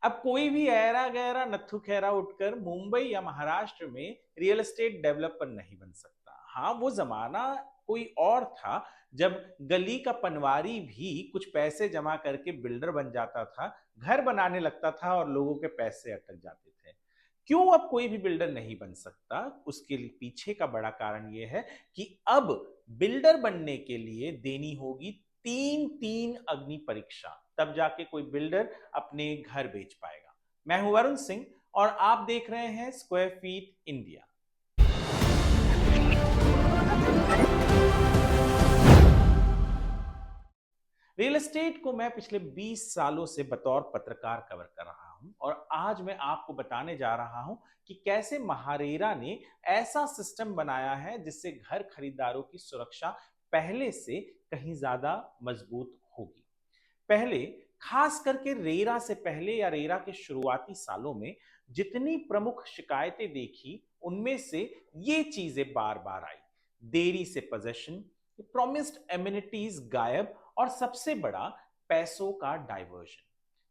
अब कोई भी ऐरा गैरा नत्थु खैरा उठकर मुंबई या महाराष्ट्र में रियल एस्टेट डेवलपर नहीं बन सकता। हाँ, वो जमाना कोई और था जब गली का पनवारी भी कुछ पैसे जमा करके बिल्डर बन जाता था, घर बनाने लगता था और लोगों के पैसे अटक जाते थे। क्यों अब कोई भी बिल्डर नहीं बन सकता? उसके पीछे का बड़ा कारण यह है कि अब बिल्डर बनने के लिए देनी होगी तीन तीन अग्नि परीक्षा, तब जाके कोई बिल्डर अपने घर बेच पाएगा। मैं हूं वरुण सिंह और आप देख रहे हैं square fit India. Real estate को मैं पिछले 20 सालों से बतौर पत्रकार कवर कर रहा हूं और आज मैं आपको बताने जा रहा हूं कि कैसे महारेरा ने ऐसा सिस्टम बनाया है जिससे घर खरीदारों की सुरक्षा पहले से कहीं ज्यादा मजबूत होगी। पहले, खास करके रेरा से पहले या रेरा के शुरुआती सालों में जितनी प्रमुख शिकायतें देखी, उनमें से ये चीजें बार बार आई। देरी से पोजेशन, प्रॉमिस्ड एमिनिटीज गायब और सबसे बड़ा, पैसों का डाइवर्जन।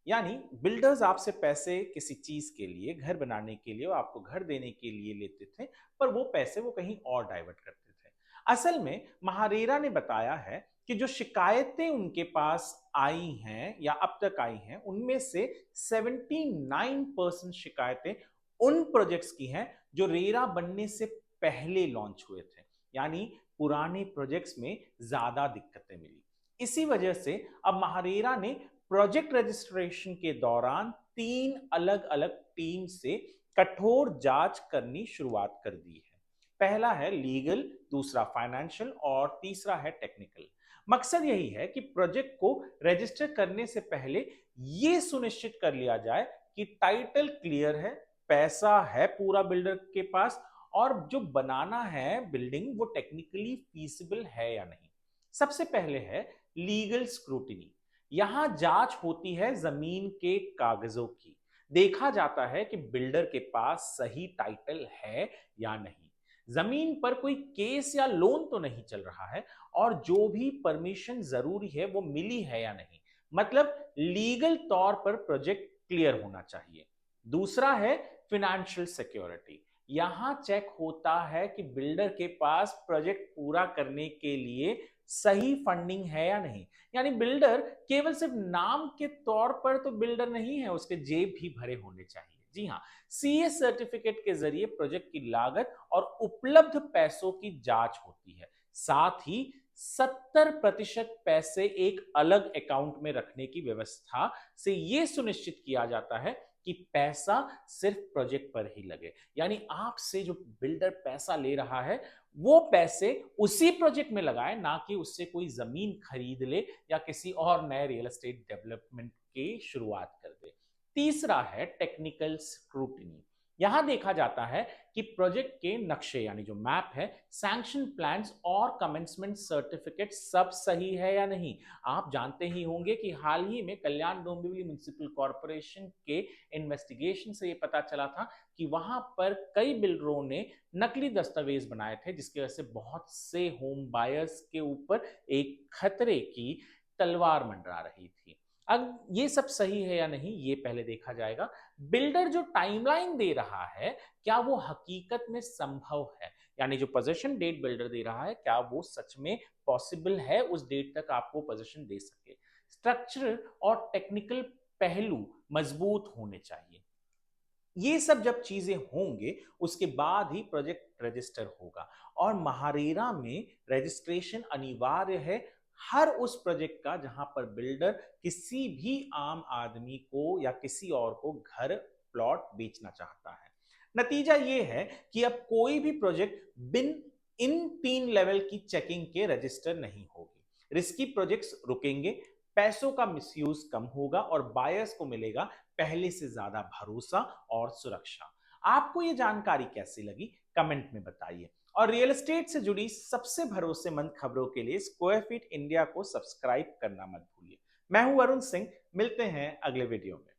यानी बिल्डर्स आपसे पैसे किसी चीज के लिए, घर बनाने के लिए, आपको घर देने के लिए लेते थे, पर वो पैसे वो कहीं और डाइवर्ट करते थे। असल में महारेरा ने बताया है कि जो शिकायतें उनके पास आई हैं या अब तक आई हैं, उनमें से 79% शिकायतें उन प्रोजेक्ट्स की हैं जो रेरा बनने से पहले लॉन्च हुए थे। यानी पुराने प्रोजेक्ट्स में ज्यादा दिक्कतें मिली। इसी वजह से अब महारेरा ने प्रोजेक्ट रजिस्ट्रेशन के दौरान 3 अलग-अलग टीम से कठोर जांच करनी शुरुआत कर दी है। पहला है लीगल, दूसरा फाइनेंशियल और तीसरा है टेक्निकल। मकसद यही है कि प्रोजेक्ट को रजिस्टर करने से पहले यह सुनिश्चित कर लिया जाए कि टाइटल क्लियर है, पैसा है पूरा बिल्डर के पास, और जो बनाना है बिल्डिंग वो टेक्निकली फीसिबल है या नहीं। सबसे पहले है लीगल स्क्रूटिनी। यहां जांच होती है जमीन के कागजों की। देखा जाता है कि बिल्डर के पास सही टाइटल है या नहीं, जमीन पर कोई केस या लोन तो नहीं चल रहा है, और जो भी परमिशन जरूरी है वो मिली है या नहीं। मतलब लीगल तौर पर प्रोजेक्ट क्लियर होना चाहिए। दूसरा है फिनेंशियल सिक्योरिटी। यहां चेक होता है कि बिल्डर के पास प्रोजेक्ट पूरा करने के लिए सही फंडिंग है या नहीं। यानी बिल्डर केवल सिर्फ नाम के तौर पर तो बिल्डर नहीं है, उसके जेब भी भरे होने चाहिए। जी हाँ, सीए सर्टिफिकेट के जरिए प्रोजेक्ट की लागत और उपलब्ध पैसों की जांच होती है। साथ ही 70% पैसे एक अलग अकाउंट में रखने की व्यवस्था से यह सुनिश्चित किया जाता है कि पैसा सिर्फ प्रोजेक्ट पर ही लगे। यानी आपसे जो बिल्डर पैसा ले रहा है वो पैसे उसी प्रोजेक्ट में लगाए, ना कि उससे कोई जमीन खरीद ले या किसी और नए रियल एस्टेट डेवलपमेंट की शुरुआत कर दे। तीसरा है टेक्निकल स्क्रूटिनी। यहां देखा जाता है कि प्रोजेक्ट के नक्शे यानी जो मैप है, सैंक्शन प्लान्स और कमेंसमेंट सर्टिफिकेट सब सही है या नहीं। आप जानते ही होंगे कि हाल ही में कल्याण डोंबिवली म्युनिसिपल कॉर्पोरेशन के इन्वेस्टिगेशन से ये पता चला था कि वहां पर कई बिल्डरों ने नकली दस्तावेज बनाए थे, जिसकी वजह से बहुत से होम बायर्स के ऊपर एक खतरे की तलवार मंडरा रही थी। अब ये सब सही है या नहीं ये पहले देखा जाएगा। बिल्डर जो टाइमलाइन दे रहा है, क्या वो हकीकत में संभव है? यानी जो पोजीशन डेट बिल्डर दे रहा है, क्या वो सच में पॉसिबल है उस डेट तक आपको पोजीशन दे सके? स्ट्रक्चर और टेक्निकल पहलू मजबूत होने चाहिए। ये सब जब चीजें होंगे उसके बाद ही प्रोजेक्ट रजिस्टर होगा। और महारेरा में रजिस्ट्रेशन अनिवार्य है हर उस प्रोजेक्ट का जहां पर बिल्डर किसी भी आम आदमी को या किसी और को घर प्लॉट बेचना चाहता है। नतीजा ये है कि अब कोई भी प्रोजेक्ट बिन इन 3 लेवल की चेकिंग के रजिस्टर नहीं होगी। रिस्की प्रोजेक्ट्स रुकेंगे, पैसों का मिसयूज कम होगा और बायर्स को मिलेगा पहले से ज्यादा भरोसा और सुरक्षा। आपको ये जानकारी कैसी लगी कमेंट में बताइए। और रियल एस्टेट से जुड़ी सबसे भरोसेमंद खबरों के लिए स्क्वायर फीट इंडिया को सब्सक्राइब करना मत भूलिए। मैं हूं वरुण सिंह, मिलते हैं अगले वीडियो में।